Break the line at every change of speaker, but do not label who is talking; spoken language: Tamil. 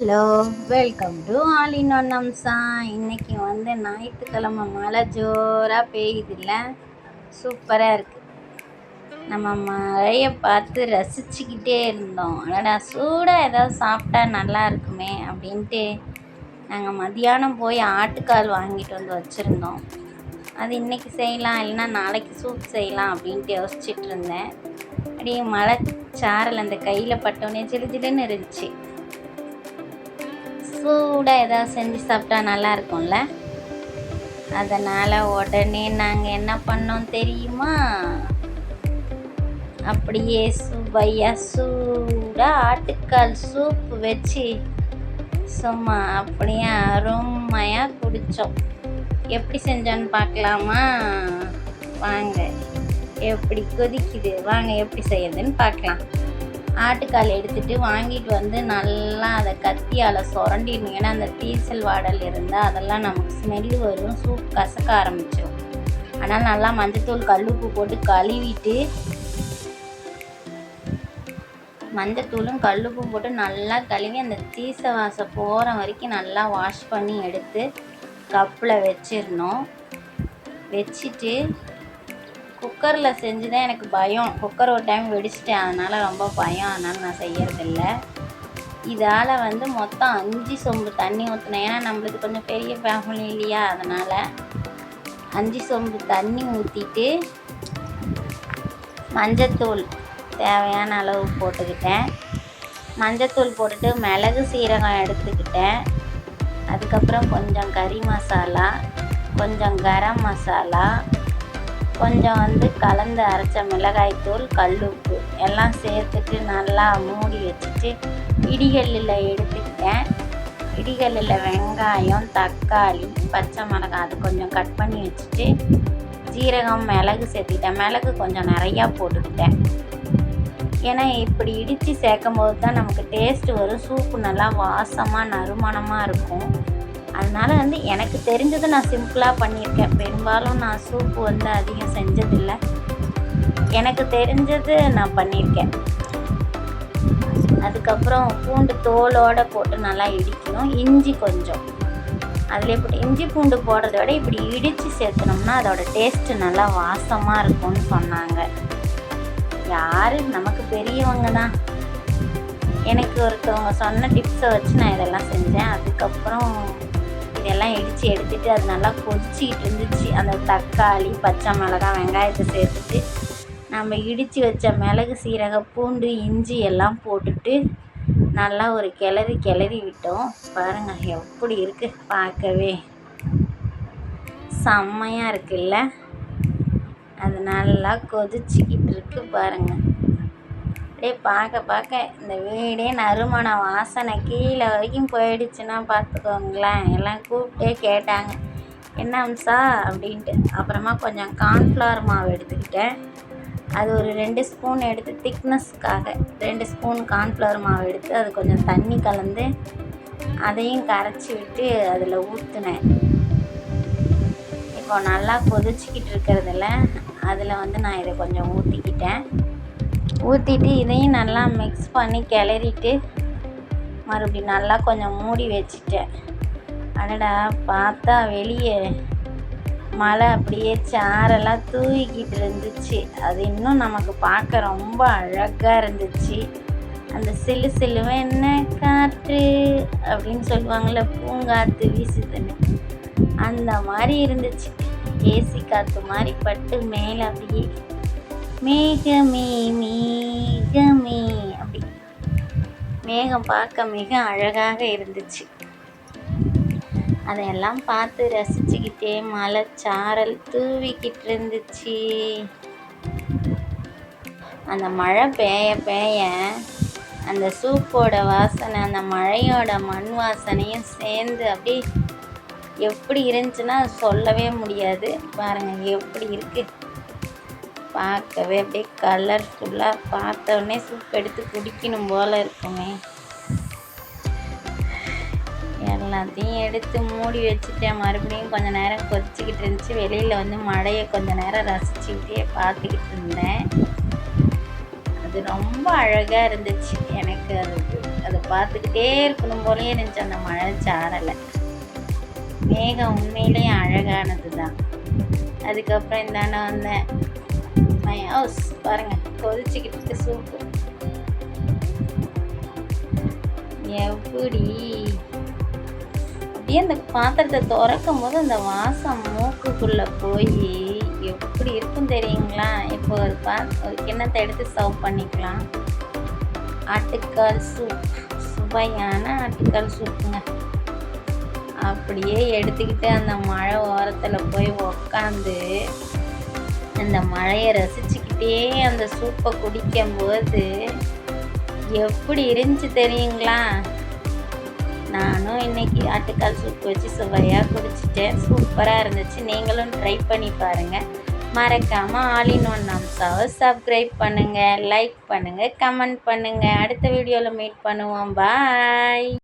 Hello, welcome to all in one Amsa. இன்னைக்கு ஞாயிற்றுக்கிழமை மழை ஜோராக பெய்யுதுல்ல, சூப்பராக இருக்குது. நம்ம மழையை பார்த்து ரசிச்சுக்கிட்டே இருந்தோம். அடடா, சூடாக ஏதாவது சாப்பிட்டா நல்லா இருக்குமே அப்படின்ட்டு நாங்கள் மதியானம் போய் ஆட்டுக்கால் வாங்கிட்டு வந்து வச்சுருந்தோம். அது இன்றைக்கி செய்யலாம், இல்லைன்னா நாளைக்கு சூப் செய்யலாம் அப்படின்ட்டு யோசிச்சுட்டு இருந்தேன். அப்படியே மழை சாரல் அந்த கையில் பட்டோன்னே ஜிலு ஜிலுன்னு இருந்துச்சு. சூடாக ஏதாவது செஞ்சு சாப்பிட்டா நல்லா இருக்கும்ல. அதனால் உடனே நாங்கள் என்ன பண்ணோம் தெரியுமா, அப்படியே சுவையாக சூடாக ஆட்டுக்கால் சூப் வச்சு சும்மா அப்படியே அருமையாக குடித்தோம். எப்படி செஞ்சோன்னு பார்க்கலாமா? வாங்க, எப்படி கொதிக்குது, வாங்க எப்படி செய்யுதுன்னு பார்க்கலாம். ஆட்டுக்கால் எடுத்துகிட்டு வாங்கிட்டு வந்து நல்லா அதை கத்தியால் சுரண்டிடணும். ஏன்னா அந்த தீசல் வாடல் இருந்தால் அதெல்லாம் நமக்கு ஸ்மெல்லு வரும், சூப் கசக்க ஆரம்பிச்சிடும். ஆனால் நல்லா மஞ்சத்தூள் கல்லுப்பு போட்டு கழுவிட்டு, மஞ்சத்தூளும் கல்லுப்பும் போட்டு நல்லா கழுவி அந்த தீச வாசம் போகிற வரைக்கும் நல்லா வாஷ் பண்ணி எடுத்து கப்பில் வச்சிடணும். வச்சுட்டு குக்கரில் செஞ்சு தான் எனக்கு பயம். குக்கர் ஒரு டைம் வெடிச்சிட்டேன், அதனால் ரொம்ப பயம். அதனால் நான் செய்யறதில்ல. இதால் மொத்தம் 5 சொம்பு தண்ணி ஊற்றினேன். ஏன்னா நம்மளுக்கு கொஞ்சம் பெரிய ஃபேமிலி இல்லையா, அதனால் 5 சொம்பு தண்ணி ஊற்றிட்டு மஞ்சத்தூள் தேவையான அளவு போட்டுக்கிட்டேன். மஞ்சத்தூள் போட்டுட்டு மிளகு சீரகம் எடுத்துக்கிட்டேன். அதுக்கப்புறம் கொஞ்சம் கறி மசாலா, கொஞ்சம் கரம் மசாலா, கொஞ்சம் கலந்து அரைச்ச மிளகாய்த்தூள், கல்லுப்பு எல்லாம் சேர்த்துட்டு நல்லா மூடி வச்சுட்டு இடிகல்லில் எடுத்துக்கிட்டேன். இடிகல்லில் வெங்காயம், தக்காளி, பச்சை மிளகாய் அது கொஞ்சம் கட் பண்ணி வச்சுட்டு ஜீரகம், மிளகு சேர்த்துக்கிட்டேன். மிளகு கொஞ்சம் நிறையா போட்டுக்கிட்டேன். ஏன்னா இப்படி இடித்து சேர்க்கும் போது தான் நமக்கு டேஸ்ட்டு வரும். சூப்பு நல்லா வாசமாக நறுமணமாக இருக்கும். அதனால் எனக்கு தெரிஞ்சது நான் சிம்பிளாக பண்ணியிருக்கேன். பெரும்பாலும் நான் சூப்பு அதிகம் செஞ்சதில்லை. எனக்கு தெரிஞ்சது நான் பண்ணியிருக்கேன். அதுக்கப்புறம் பூண்டு தோலோடு போட்டு நல்லா இடிக்கணும். இஞ்சி கொஞ்சம் அதிலே போட்டு, இஞ்சி பூண்டு போடுறத விட இப்படி இடித்து சேர்த்துனோம்னா அதோட டேஸ்ட்டு நல்லா வாசமாக இருக்கும்னு சொன்னாங்க. யார், நமக்கு பெரியவங்க தான். எனக்கு ஒருத்தவங்க சொன்ன டிப்ஸை வச்சு நான் இதெல்லாம் செஞ்சேன். அதுக்கப்புறம் இதெல்லாம் இடித்து எடுத்துகிட்டு அது நல்லா கொதிச்சிக்கிட்டு இருந்துச்சு. அந்த தக்காளி, பச்சை மிளகாய், வெங்காயத்தை சேர்த்துட்டு நம்ம இடித்து வச்ச மிளகு, சீரகம், பூண்டு, இஞ்சி எல்லாம் போட்டுட்டு நல்லா ஒரு கிளறி விட்டோம். பாருங்கள் எப்படி இருக்குது, பார்க்கவே செம்மையாக இருக்குல்ல. அது நல்லா கொதிச்சிக்கிட்டு இருக்கு பாருங்கள். அப்படியே பார்க்க இந்த வீடே நறுமண வாசனை கீழே வரைக்கும் போயிடுச்சுன்னா பார்த்துக்கோங்களேன். எல்லாம் கூப்பிட்டே கேட்டாங்க, என்ன அம்சா அப்படின்ட்டு. அப்புறமா கொஞ்சம் கார்ன்ஃப்ளவர் மாவு எடுத்துக்கிட்டேன். அது ஒரு 2 ஸ்பூன் எடுத்து திக்னஸ்க்காக 2 ஸ்பூன் கார்ன்ஃப்ளவர் மாவு எடுத்து அது கொஞ்சம் தண்ணி கலந்து அதையும் கரைச்சி விட்டு அதில் ஊற்றினேன். இப்போ நல்லா கொதிச்சிக்கிட்டு இருக்கிறதுல அதில் நான் இதை கொஞ்சம் ஊற்றிக்கிட்டேன். ஊற்றிட்டு இதையும் நல்லா மிக்ஸ் பண்ணி கிளறிட்டு மறுபடியும் நல்லா கொஞ்சம் மூடி வச்சுட்டேன். அடடா, பார்த்தா வெளியே மழை அப்படியே சாரெல்லாம் தூவிக்கிட்டு இருந்துச்சு. அது இன்னும் நமக்கு பார்க்க ரொம்ப அழகாக இருந்துச்சு. அந்த சிலு சிலுவென்ன காற்று அப்படின்னு சொல்லுவாங்கள்ல, பூங்காற்று வீசுதுன்னு, அந்த மாதிரி இருந்துச்சு. ஏசி காற்று மாதிரி பட்டு மேலே அப்படியே மேகமே மேகமே அப்படி மேகம் பார்க்க மிக அழகாக இருந்துச்சு. அதையெல்லாம் பார்த்து ரசிச்சுக்கிட்டே மழை சாரல் தூவிக்கிட்டு இருந்துச்சு. அந்த மழை பெய்ய அந்த சூப்போட வாசனை, அந்த மழையோட மண் வாசனையும் சேர்ந்து அப்படி எப்படி இருந்துச்சுன்னா சொல்லவே முடியாது. பாருங்கள் எப்படி இருக்குது, பார்க்கவே அப்படியே கலர்ஃபுல்லாக. பார்த்தோடனே சூப் எடுத்து குடிக்கணும் போல் இருக்குமே. எல்லாத்தையும் எடுத்து மூடி வச்சுட்டேன். மறுபடியும் கொஞ்சம் நேரம் கொதிச்சிக்கிட்டு இருந்துச்சு. வெளியில் மழையை கொஞ்சம் நேரம் ரசிச்சுக்கிட்டே பார்த்துக்கிட்டு இருந்தேன். அது ரொம்ப அழகாக இருந்துச்சு. எனக்கு அதை பார்த்துக்கிட்டே இருக்கணும் போலயே இருந்துச்சு அந்த மழை சாரலை. மேகம் உண்மையிலேயே அழகானது தான். அதுக்கப்புறம் இந்தாண்ட வந்தேன். மை ஹவுஸ் பாருங்கள், கொதிச்சுக்கிட்டு சூப்பு எப்படி அப்படியே அந்த பாத்திரத்தை திறக்கும் போது அந்த வாசம் மூக்குக்குள்ளே போய் எப்படி இருக்கும் தெரியுங்களா? இப்போ ஒரு கிண்ணத்தை எடுத்து சர்வ் பண்ணிக்கலாம். ஆட்டுக்கால் சூப், சுவையான ஆட்டுக்கால் சூப்புங்க. அப்படியே எடுத்துக்கிட்டு அந்த மழை ஓரத்தில் போய் உக்காந்து அந்த மழையை ரசிச்சுக்கிட்டே அந்த சூப்பை குடிக்கும்போது எப்படி இருந்துச்சு தெரியுங்களா? நானும் இன்னைக்கு ஆட்டுக்கால் சூப் வச்சு சுவையாக குடிச்சிட்டேன். சூப்பராக இருந்துச்சு. நீங்களும் ட்ரை பண்ணி பாருங்கள். மறக்காமல் ஆல் இன் ஒன் அம்சாவை சப்ஸ்கிரைப் பண்ணுங்கள், லைக் பண்ணுங்கள், கமெண்ட் பண்ணுங்கள். அடுத்த வீடியோவில் மீட் பண்ணுவோம். பாய்.